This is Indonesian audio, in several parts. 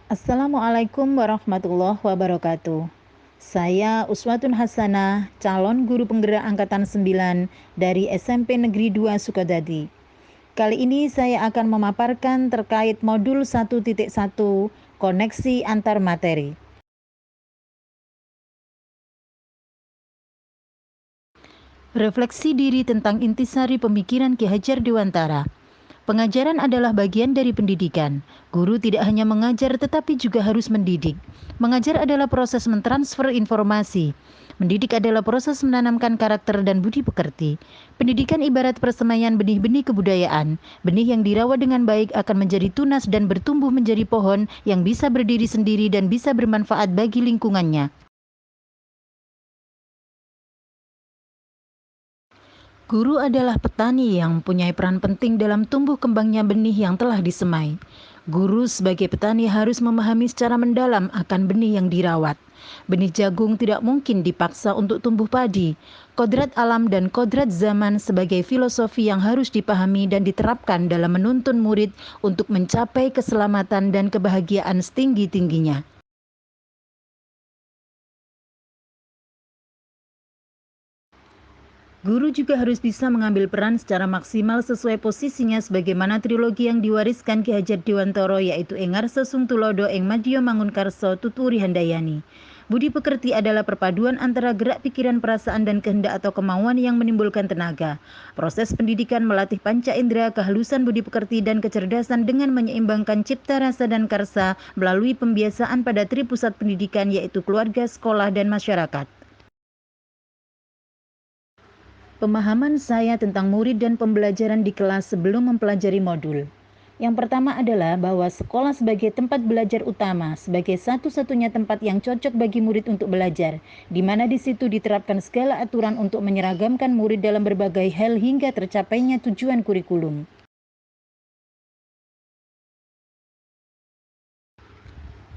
Assalamualaikum warahmatullahi wabarakatuh. Saya Uswatun Hasanah, calon guru penggerak angkatan 9 dari SMP Negeri 2 Sukodadi. Kali ini saya akan memaparkan terkait modul 1.1 koneksi antar materi. Refleksi diri tentang intisari pemikiran Ki Hajar Dewantara. Pengajaran adalah bagian dari pendidikan. Guru tidak hanya mengajar tetapi juga harus mendidik. Mengajar adalah proses mentransfer informasi. Mendidik adalah proses menanamkan karakter dan budi pekerti. Pendidikan ibarat persemaian benih-benih kebudayaan. Benih yang dirawat dengan baik akan menjadi tunas dan bertumbuh menjadi pohon yang bisa berdiri sendiri dan bisa bermanfaat bagi lingkungannya. Guru adalah petani yang mempunyai peran penting dalam tumbuh kembangnya benih yang telah disemai. Guru sebagai petani harus memahami secara mendalam akan benih yang dirawat. Benih jagung tidak mungkin dipaksa untuk tumbuh padi. Kodrat alam dan kodrat zaman sebagai filosofi yang harus dipahami dan diterapkan dalam menuntun murid untuk mencapai keselamatan dan kebahagiaan setinggi-tingginya. Guru juga harus bisa mengambil peran secara maksimal sesuai posisinya sebagaimana trilogi yang diwariskan Ki Hajar Dewantara yaitu Ing Ngarsa Sung Tulodo Ing Madya Mangunkarso Tuturi Handayani. Budi pekerti adalah perpaduan antara gerak pikiran, perasaan, dan kehendak atau kemauan yang menimbulkan tenaga. Proses pendidikan melatih panca indera, kehalusan budi pekerti, dan kecerdasan dengan menyeimbangkan cipta rasa dan karsa melalui pembiasaan pada tripusat pendidikan yaitu keluarga, sekolah, dan masyarakat. Pemahaman saya tentang murid dan pembelajaran di kelas sebelum mempelajari modul. Yang pertama adalah bahwa sekolah sebagai tempat belajar utama, sebagai satu-satunya tempat yang cocok bagi murid untuk belajar, di mana di situ diterapkan segala aturan untuk menyeragamkan murid dalam berbagai hal hingga tercapainya tujuan kurikulum.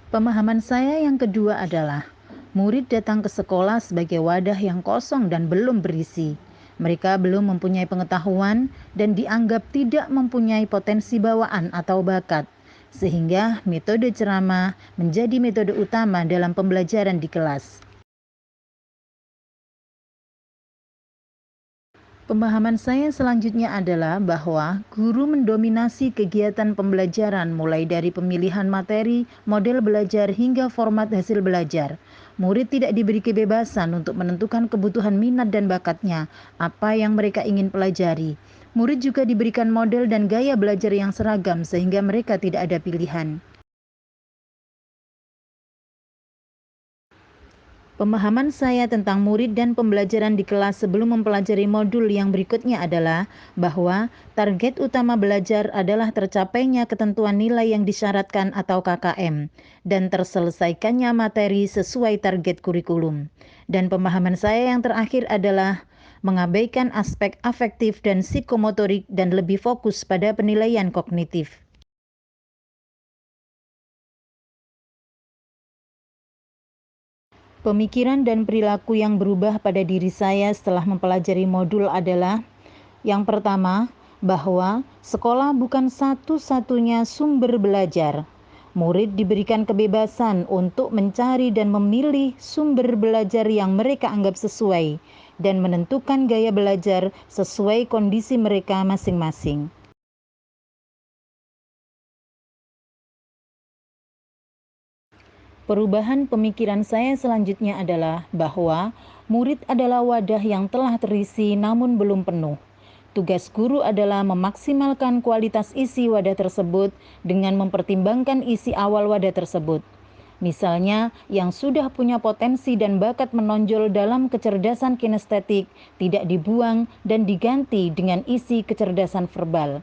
Pemahaman saya yang kedua adalah murid datang ke sekolah sebagai wadah yang kosong dan belum berisi. Mereka belum mempunyai pengetahuan dan dianggap tidak mempunyai potensi bawaan atau bakat, sehingga metode ceramah menjadi metode utama dalam pembelajaran di kelas. Pemahaman saya selanjutnya adalah bahwa guru mendominasi kegiatan pembelajaran mulai dari pemilihan materi, model belajar, hingga format hasil belajar. Murid tidak diberi kebebasan untuk menentukan kebutuhan minat dan bakatnya, apa yang mereka ingin pelajari. Murid juga diberikan model dan gaya belajar yang seragam sehingga mereka tidak ada pilihan. Pemahaman saya tentang murid dan pembelajaran di kelas sebelum mempelajari modul yang berikutnya adalah bahwa target utama belajar adalah tercapainya ketentuan nilai yang disyaratkan atau KKM dan terselesaikannya materi sesuai target kurikulum. Dan pemahaman saya yang terakhir adalah mengabaikan aspek afektif dan psikomotorik dan lebih fokus pada penilaian kognitif. Pemikiran dan perilaku yang berubah pada diri saya setelah mempelajari modul adalah yang pertama, bahwa sekolah bukan satu-satunya sumber belajar. Murid diberikan kebebasan untuk mencari dan memilih sumber belajar yang mereka anggap sesuai dan menentukan gaya belajar sesuai kondisi mereka masing-masing. Perubahan pemikiran saya selanjutnya adalah bahwa murid adalah wadah yang telah terisi namun belum penuh. Tugas guru adalah memaksimalkan kualitas isi wadah tersebut dengan mempertimbangkan isi awal wadah tersebut. Misalnya, yang sudah punya potensi dan bakat menonjol dalam kecerdasan kinestetik tidak dibuang dan diganti dengan isi kecerdasan verbal.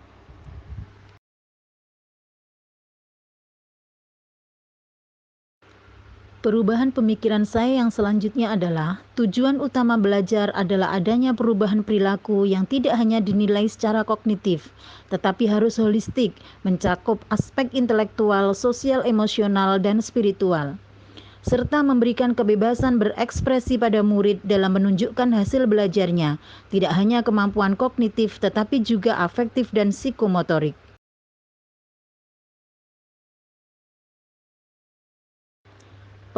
Perubahan pemikiran saya yang selanjutnya adalah tujuan utama belajar adalah adanya perubahan perilaku yang tidak hanya dinilai secara kognitif, tetapi harus holistik, mencakup aspek intelektual, sosial, emosional, dan spiritual, serta memberikan kebebasan berekspresi pada murid dalam menunjukkan hasil belajarnya, tidak hanya kemampuan kognitif tetapi juga afektif dan psikomotorik.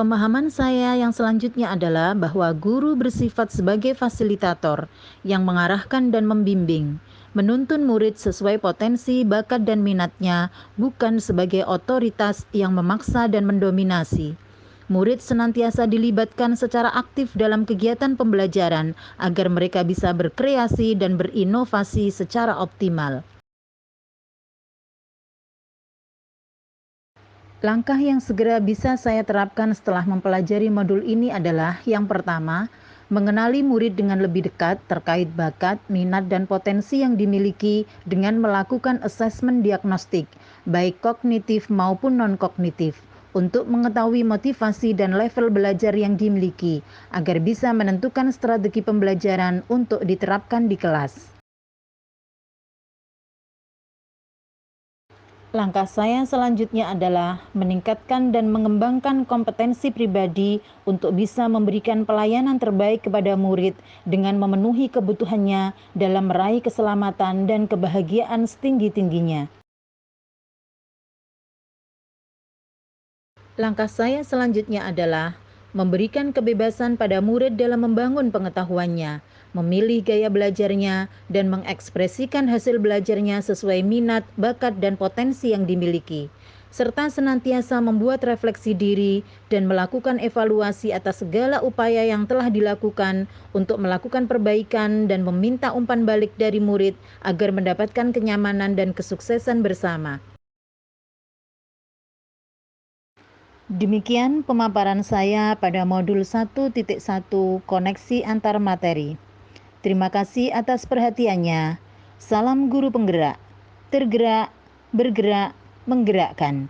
Pemahaman saya yang selanjutnya adalah bahwa guru bersifat sebagai fasilitator yang mengarahkan dan membimbing, menuntun murid sesuai potensi, bakat, dan minatnya, bukan sebagai otoritas yang memaksa dan mendominasi. Murid senantiasa dilibatkan secara aktif dalam kegiatan pembelajaran agar mereka bisa berkreasi dan berinovasi secara optimal. Langkah yang segera bisa saya terapkan setelah mempelajari modul ini adalah yang pertama, mengenali murid dengan lebih dekat terkait bakat, minat, dan potensi yang dimiliki dengan melakukan asesmen diagnostik, baik kognitif maupun non-kognitif, untuk mengetahui motivasi dan level belajar yang dimiliki, agar bisa menentukan strategi pembelajaran untuk diterapkan di kelas. Langkah saya selanjutnya adalah meningkatkan dan mengembangkan kompetensi pribadi untuk bisa memberikan pelayanan terbaik kepada murid dengan memenuhi kebutuhannya dalam meraih keselamatan dan kebahagiaan setinggi-tingginya. Langkah saya selanjutnya adalah memberikan kebebasan pada murid dalam membangun pengetahuannya, memilih gaya belajarnya, dan mengekspresikan hasil belajarnya sesuai minat, bakat, dan potensi yang dimiliki, serta senantiasa membuat refleksi diri dan melakukan evaluasi atas segala upaya yang telah dilakukan untuk melakukan perbaikan dan meminta umpan balik dari murid agar mendapatkan kenyamanan dan kesuksesan bersama. Demikian pemaparan saya pada modul 1.1 koneksi antar materi. Terima kasih atas perhatiannya. Salam guru penggerak, tergerak, bergerak, menggerakkan.